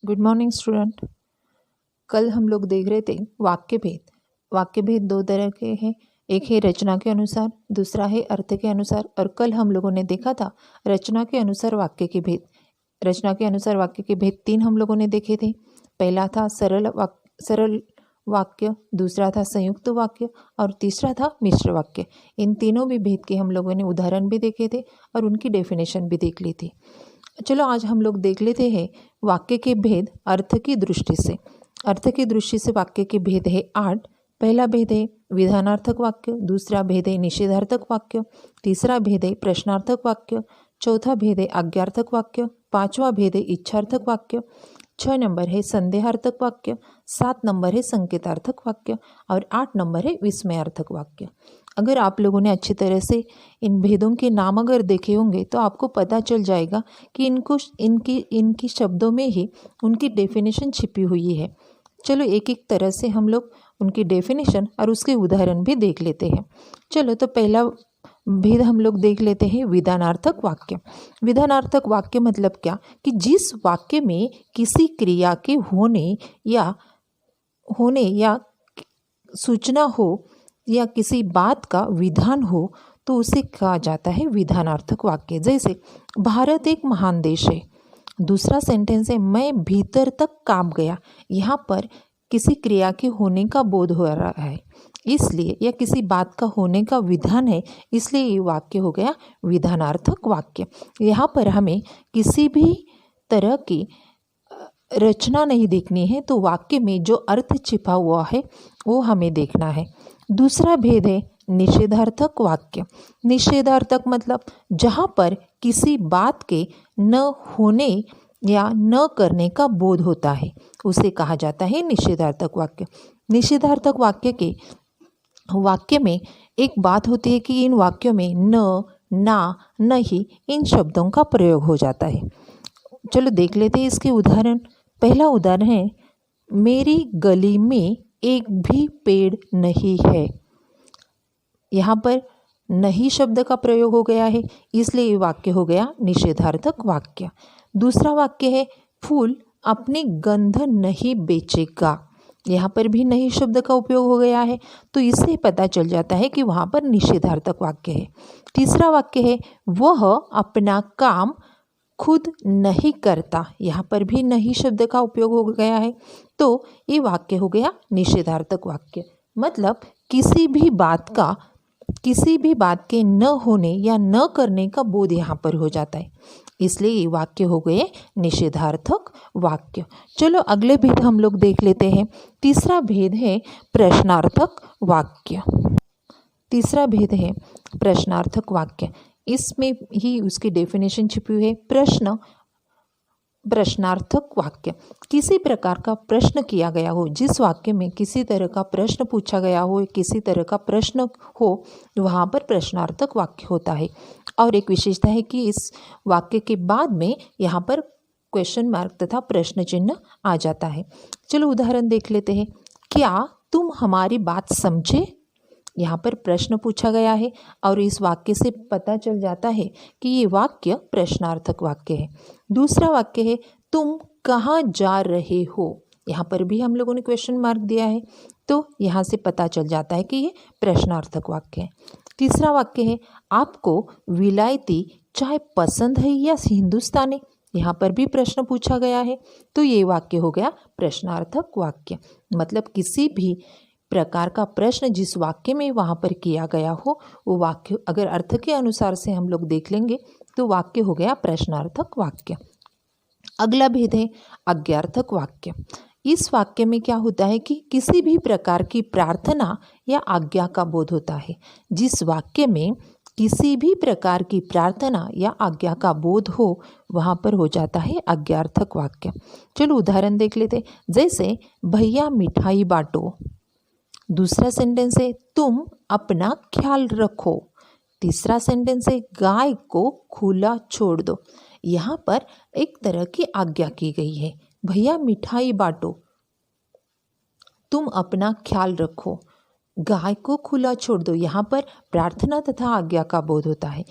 Good morning student. कल हम लोग देख रहे थे वाक्य भेद। वाक्य भेद दो तरह के हैं, एक है रचना के अनुसार, दूसरा है अर्थ के अनुसार। और कल हम लोगों ने देखा था रचना के अनुसार वाक्य के भेद। रचना के अनुसार वाक्य के भेद तीन हम लोगों ने देखे थे। पहला था सरल वाक्य, दूसरा था संयुक्त वाक्य और तीसरा था मिश्र वाक्य। इन तीनों भी भेद के हम लोगों ने उदाहरण भी देखे थे और उनकी डेफिनेशन भी देख ली थी। चलो आज हम लोग देख लेते हैं वाक्य के भेद अर्थ की दृष्टि से। अर्थ की दृष्टि से वाक्य के भेद है 8। पहला भेद है विधानार्थक वाक्य, दूसरा भेद है निषेधार्थक वाक्य, तीसरा भेद है प्रश्नार्थक वाक्य, चौथा भेद है आज्ञार्थक वाक्य, पांचवा भेद है इच्छार्थक वाक्य, 6 नंबर है संदेहार्थक वाक्य, 7 नंबर है संकेतार्थक वाक्य और 8 नंबर है विस्मयार्थक वाक्य। अगर आप लोगों ने अच्छी तरह से इन भेदों के नाम अगर देखे होंगे तो आपको पता चल जाएगा कि इनकी शब्दों में ही उनकी डेफिनेशन छिपी हुई है। चलो एक एक तरह से हम लोग उनकी डेफिनेशन और उसके उदाहरण भी देख लेते हैं। चलो तो पहला भेद हम लोग देख लेते हैं विधानार्थक वाक्य। विधानार्थक वाक्य मतलब क्या कि जिस वाक्य में किसी क्रिया के होने या सूचना हो या किसी बात का विधान हो तो उसे कहा जाता है विधानार्थक वाक्य। जैसे भारत एक महान देश है। दूसरा सेंटेंस है मैं भीतर तक कांप गया। यहाँ पर किसी क्रिया के होने का बोध हो रहा है इसलिए, या किसी बात का होने का विधान है इसलिए ये वाक्य हो गया विधानार्थक वाक्य। यहाँ पर हमें किसी भी तरह की रचना नहीं देखनी है, तो वाक्य में जो अर्थ छिपा हुआ है वो हमें देखना है। दूसरा भेद है निषेधार्थक वाक्य। निषेधार्थक मतलब जहाँ पर किसी बात के न होने या न करने का बोध होता है उसे कहा जाता है निषेधार्थक वाक्य। निषेधार्थक वाक्य में एक बात होती है कि इन वाक्यों में न, ना, नहीं इन शब्दों का प्रयोग हो जाता है। चलो देख लेते हैं इसके उदाहरण। पहला उदाहरण है मेरी गली में एक भी पेड़ नहीं है। यहाँ पर नहीं शब्द का प्रयोग हो गया है इसलिए ये वाक्य हो गया निषेधार्थक वाक्य। दूसरा वाक्य है फूल अपनी गंध नहीं बेचेगा। यहाँ पर भी नहीं शब्द का उपयोग हो गया है तो इससे पता चल जाता है कि वहाँ पर निषेधार्थक वाक्य है। तीसरा वाक्य है वह अपना काम खुद नहीं करता। यहाँ पर भी नहीं शब्द का उपयोग हो गया है तो ये वाक्य हो गया निषेधार्थक वाक्य। मतलब किसी भी बात के न होने या न करने का बोध यहाँ पर हो जाता है इसलिए ये वाक्य हो गए निषेधार्थक वाक्य। चलो अगले भेद हम लोग देख लेते हैं। तीसरा भेद है प्रश्नार्थक वाक्य। तीसरा भेद है प्रश्नार्थक वाक्य। इसमें ही उसकी डेफिनेशन छिपी हुई है। प्रश्नार्थक वाक्य किसी प्रकार का प्रश्न किया गया हो, जिस वाक्य में किसी तरह का प्रश्न पूछा गया हो, किसी तरह का प्रश्न हो वहाँ पर प्रश्नार्थक वाक्य होता है। और एक विशेषता है कि इस वाक्य के बाद में यहाँ पर क्वेश्चन मार्क तथा प्रश्न चिन्ह आ जाता है। चलो उदाहरण देख लेते हैं। क्या तुम हमारी बात समझे? यहाँ पर प्रश्न पूछा गया है और इस वाक्य से पता चल जाता है कि ये वाक्य प्रश्नार्थक वाक्य है। दूसरा वाक्य है तुम कहाँ जा रहे हो। यहाँ पर भी हम लोगों ने क्वेश्चन मार्क दिया है तो यहाँ से पता चल जाता है कि ये प्रश्नार्थक वाक्य है। तीसरा वाक्य है आपको विलायती चाय पसंद है या हिंदुस्तानी। यहाँ पर भी प्रश्न पूछा गया है तो ये वाक्य हो गया प्रश्नार्थक वाक्य। मतलब किसी भी प्रकार का प्रश्न जिस वाक्य में वहाँ पर किया गया हो वो वाक्य अगर अर्थ के अनुसार से हम लोग देख लेंगे तो वाक्य हो गया प्रश्नार्थक वाक्य। अगला भेद है आज्ञार्थक वाक्य। इस वाक्य में क्या होता है कि किसी भी प्रकार की प्रार्थना या आज्ञा का बोध होता है। जिस वाक्य में किसी भी प्रकार की प्रार्थना या आज्ञा का बोध हो वहाँ पर हो जाता है आज्ञार्थक वाक्य। चलो उदाहरण देख लेते। जैसे भैया मिठाई बांटो। दूसरा सेंटेंस है तुम अपना ख्याल रखो। तीसरा सेंटेंस है गाय को खुला छोड़ दो। यहाँ पर एक तरह की आज्ञा की गई है, भैया मिठाई बांटो, तुम अपना ख्याल रखो, गाय को खुला छोड़ दो। यहाँ पर प्रार्थना तथा आज्ञा का बोध होता है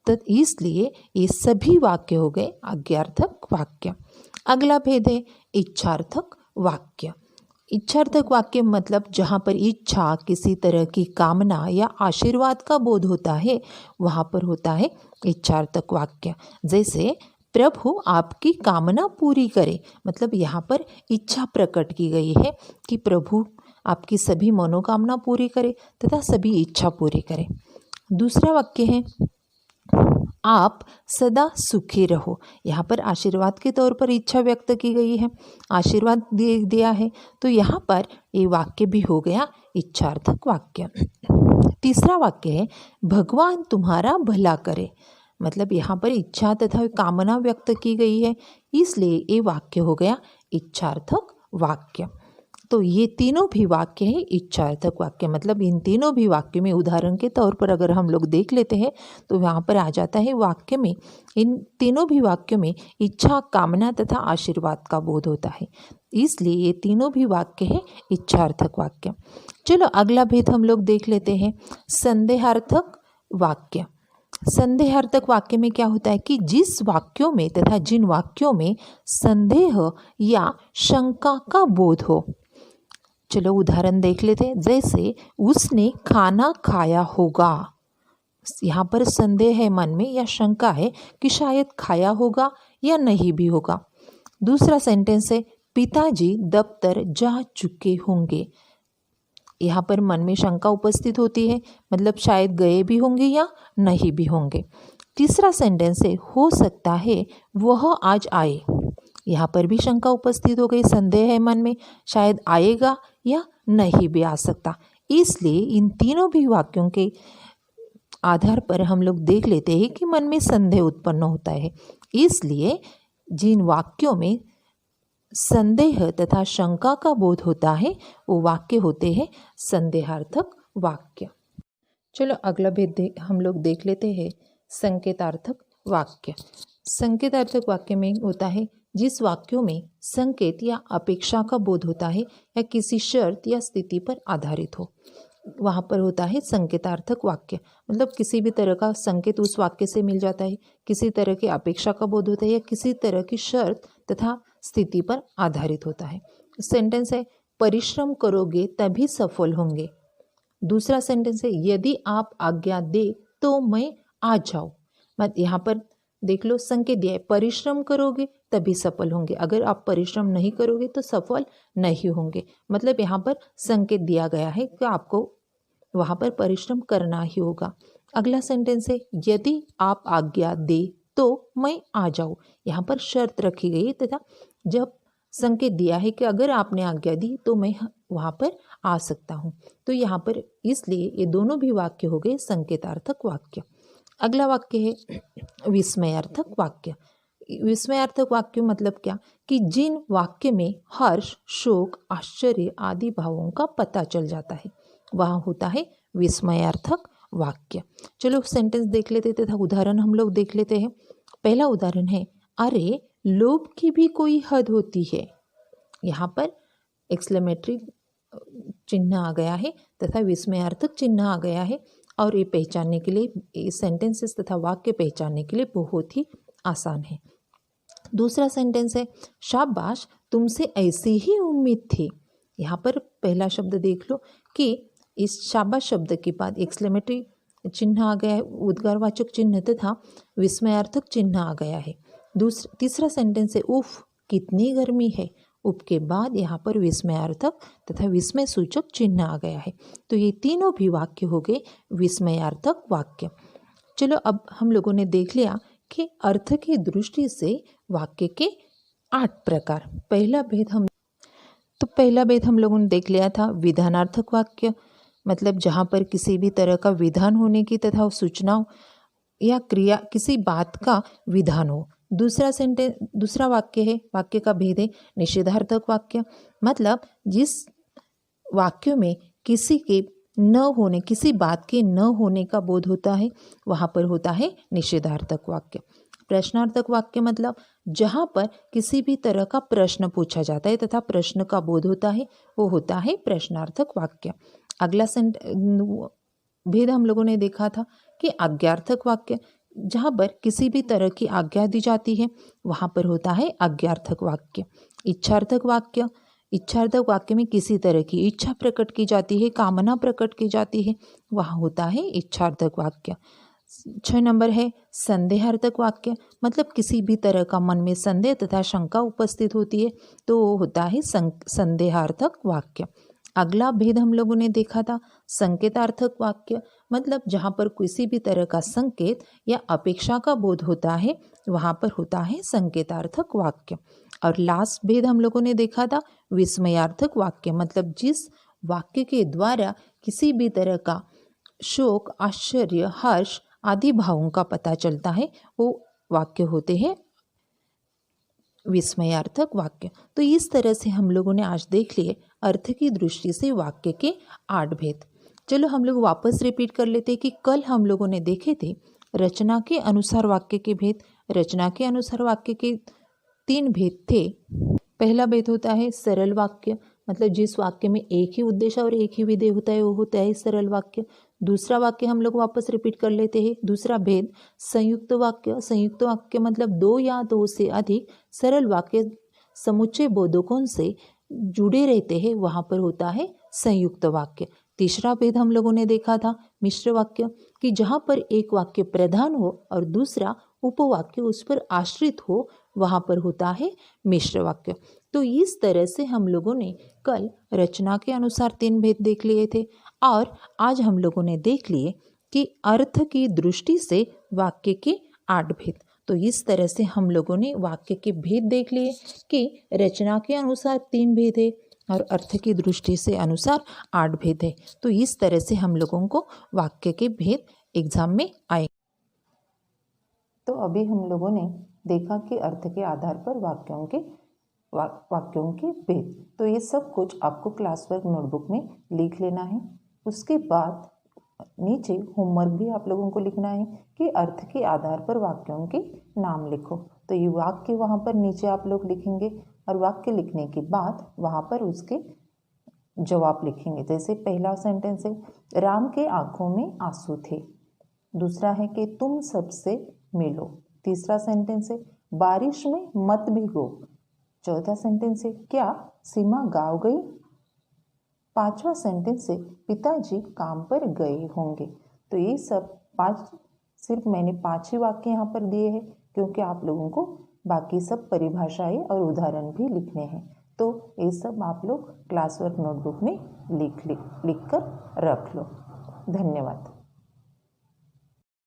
तो इसलिए ये सभी वाक्य हो गए आज्ञार्थक वाक्य। अगला भेद है इच्छार्थक वाक्य। इच्छार्थक वाक्य मतलब जहाँ पर इच्छा, किसी तरह की कामना या आशीर्वाद का बोध होता है, वहाँ पर होता है इच्छार्थक वाक्य। जैसे प्रभु आपकी कामना पूरी करे, मतलब यहाँ पर इच्छा प्रकट की गई है कि प्रभु आपकी सभी मनोकामना पूरी करे तथा सभी इच्छा पूरी करे। दूसरा वाक्य है आप सदा सुखी रहो। यहाँ पर आशीर्वाद के तौर पर इच्छा व्यक्त की गई है, आशीर्वाद दिया है, तो यहाँ पर ये वाक्य भी हो गया इच्छार्थक वाक्य। तीसरा वाक्य है भगवान तुम्हारा भला करे, मतलब यहाँ पर इच्छा तथा कामना व्यक्त की गई है, इसलिए ये वाक्य हो गया इच्छार्थक वाक्य। तो ये तीनों भी वाक्य है इच्छार्थक वाक्य। मतलब इन तीनों भी वाक्य में उदाहरण के तौर पर अगर हम लोग देख लेते हैं तो यहाँ पर आ जाता है वाक्य में, इन तीनों भी वाक्यों में इच्छा, कामना तथा आशीर्वाद का बोध होता है, इसलिए ये तीनों भी वाक्य है इच्छार्थक वाक्य। चलो अगला भेद हम लोग देख लेते हैं संदेहार्थक वाक्य। संदेहार्थक वाक्य में क्या होता है कि जिस वाक्यों में तथा जिन वाक्यों में संदेह या शंका का बोध हो। चलो उदाहरण देख लेते हैं। जैसे उसने खाना खाया होगा, यहाँ पर संदेह है मन में या शंका है कि शायद खाया होगा या नहीं भी होगा। दूसरा सेंटेंस है पिताजी दफ्तर जा चुके होंगे, यहाँ पर मन में शंका उपस्थित होती है, मतलब शायद गए भी होंगे या नहीं भी होंगे। तीसरा सेंटेंस है हो सकता है वह आज आए, यहाँ पर भी शंका उपस्थित हो गई, संदेह है मन में, शायद आएगा या नहीं भी आ सकता। इसलिए इन तीनों भी वाक्यों के आधार पर हम लोग देख लेते हैं कि मन में संदेह उत्पन्न होता है, इसलिए जिन वाक्यों में संदेह तथा शंका का बोध होता है वो वाक्य होते हैं संदेहार्थक वाक्य। चलो अगला भेद हम लोग देख लेते हैं संकेतार्थक वाक्य। संकेतार्थक वाक्य में होता है जिस वाक्यों में संकेत या अपेक्षा का बोध होता है या किसी शर्त या स्थिति पर आधारित हो, वहाँ पर होता है संकेतार्थक वाक्य। मतलब किसी भी तरह का संकेत उस वाक्य से मिल जाता है, किसी तरह की अपेक्षा का बोध होता है या किसी तरह की शर्त तथा स्थिति पर आधारित होता है। सेंटेंस है परिश्रम करोगे तभी सफल होंगे। दूसरा सेंटेंस है यदि आप आज्ञा दे तो मैं आ जाऊँ। मत यहाँ पर देख लो संकेत दिया है परिश्रम करोगे तभी सफल होंगे, अगर आप परिश्रम नहीं करोगे तो सफल नहीं होंगे। मतलब यहाँ पर संकेत दिया गया है कि आपको वहाँ पर परिश्रम करना ही होगा। अगला सेंटेंस है यदि आप आज्ञा दे तो मैं आ जाऊँ, यहाँ पर शर्त रखी गई है तथा जब संकेत दिया है कि अगर आपने आज्ञा दी तो मैं वहाँ पर आ सकता हूँ, तो यहाँ पर इसलिए ये दोनों भी वाक्य हो गए संकेतार्थक वाक्य। अगला वाक्य है विस्मयार्थक वाक्य। विस्मयार्थक वाक्य मतलब क्या कि जिन वाक्य में हर्ष, शोक, आश्चर्य आदि भावों का पता चल जाता है, वहाँ होता है विस्मयार्थक वाक्य। चलो सेंटेंस देख लेते तथा उदाहरण हम लोग देख लेते हैं। पहला उदाहरण है अरे लोभ की भी कोई हद होती है। यहाँ पर एक्सक्लेमेटरी चिन्ह आ गया है तथा विस्मयार्थक चिन्ह आ गया है, और ये पहचानने के लिए सेंटेंसेस तथा वाक्य पहचानने के लिए बहुत ही आसान है। दूसरा सेंटेंस है शाबाश तुमसे ऐसी ही उम्मीद थी। यहाँ पर पहला शब्द देख लो कि इस शाबाश शब्द के बाद एक्सक्लेमेटरी चिन्ह आ गया है, उद्गारवाचक चिन्ह तथा विस्मयार्थक चिन्ह आ गया है। तीसरा सेंटेंस है उफ कितनी गर्मी है, उप के बाद यहाँ पर विस्मयार्थक तथा विस्मय सूचक चिन्ह आ गया है। तो ये तीनों भी वाक्य हो गए विस्मयार्थक वाक्य। चलो अब हम लोगों ने देख लिया कि अर्थ की दृष्टि से वाक्य के 8 प्रकार। पहला भेद हम लोगों ने देख लिया था विधानार्थक वाक्य, मतलब जहाँ पर किसी भी तरह का विधान होने की तथा सूचना या क्रिया किसी बात का विधान हो। दूसरा वाक्य है, वाक्य का भेद है निषेधार्थक वाक्य, मतलब जिस वाक्यों में किसी बात के न होने का बोध होता है, वहाँ पर होता है निषेधार्थक वाक्य। प्रश्नार्थक वाक्य मतलब जहाँ पर किसी भी तरह का प्रश्न पूछा जाता है तथा प्रश्न का बोध होता है, वो होता है प्रश्नार्थक वाक्य। अगला भेद हम लोगों ने देखा था कि आज्ञार्थक वाक्य, जहाँ पर किसी भी तरह की आज्ञा दी जाती है वहाँ पर होता है आज्ञार्थक वाक्य। इच्छार्थक वाक्य, इच्छार्थक वाक्य में किसी तरह की इच्छा प्रकट की जाती है, कामना प्रकट की जाती है, वहाँ होता है इच्छार्थक वाक्य। 6 नंबर है संदेहार्थक वाक्य, मतलब किसी भी तरह का मन में संदेह तथा शंका उपस्थित होती है तो वो होता है संदेहार्थक वाक्य। अगला भेद हम लोगों ने देखा था संकेतार्थक वाक्य, मतलब जहाँ पर किसी भी तरह का संकेत या अपेक्षा का बोध होता है वहाँ पर होता है संकेतार्थक वाक्य। और लास्ट भेद हम लोगों ने देखा था विस्मयार्थक वाक्य, मतलब जिस वाक्य के द्वारा किसी भी तरह का शोक, आश्चर्य, हर्ष आदि भावों का पता चलता है वो वाक्य होते हैं विस्मयार्थक वाक्य। तो इस तरह से हम लोगों ने आज देख लिए अर्थ की दृष्टि से वाक्य के 8 भेद। चलो हम लोग वापस रिपीट कर लेते हैं कि कल हम लोगों ने देखे थे रचना के अनुसार वाक्य के भेद। रचना के अनुसार वाक्य के 3 भेद थे। पहला भेद होता है सरल वाक्य, मतलब जिस वाक्य में एक ही उद्देश्य और एक ही विधेय होता है वो होता है सरल वाक्य। दूसरा वाक्य हम लोग वापस रिपीट कर लेते हैं, दूसरा भेद संयुक्त वाक्य। संयुक्त वाक्य मतलब 2 या 2 से अधिक सरल वाक्य समुच्चय बोधकों से जुड़े रहते हैं, वहाँ पर होता है संयुक्त वाक्य। तीसरा भेद हम लोगों ने देखा था मिश्र वाक्य, कि जहाँ पर एक वाक्य प्रधान हो और दूसरा उपवाक्य उस पर आश्रित हो, वहाँ पर होता है मिश्र वाक्य। तो इस तरह से हम लोगों ने कल रचना के अनुसार 3 भेद देख लिए थे और आज हम लोगों ने देख लिए कि अर्थ की दृष्टि से वाक्य के 8 भेद। तो इस तरह से हम लोगों ने वाक्य के भेद देख लिए कि रचना के अनुसार 3 भेद है और अर्थ की दृष्टि से अनुसार 8 भेद है। तो इस तरह से हम लोगों को वाक्य के भेद एग्जाम में आए। तो अभी हम लोगों ने देखा कि अर्थ के आधार पर वाक्यों के भेद। तो ये सब कुछ आपको क्लास वर्क नोटबुक में लिख लेना है। उसके बाद नीचे होमवर्क भी आप लोगों को लिखना है कि अर्थ के आधार पर वाक्यों के नाम लिखो। तो ये वाक्य वहाँ पर नीचे आप लोग लिखेंगे और वाक्य लिखने के बाद वहाँ पर उसके जवाब लिखेंगे। जैसे पहला सेंटेंस है राम के आंखों में आंसू थे। दूसरा है कि तुम सबसे मिलो। तीसरा सेंटेंस है बारिश में मत भीगो। चौथा सेंटेंस है क्या सीमा गाँव गई। 5वां सेंटेंस है पिताजी काम पर गए होंगे। तो ये सब 5 सिर्फ मैंने 5 ही वाक्य यहाँ पर दिए हैं क्योंकि आप लोगों को बाकी सब परिभाषाएं और उदाहरण भी लिखने हैं। तो ये सब आप लोग क्लास वर्क नोटबुक में लिख कर रख लो। धन्यवाद।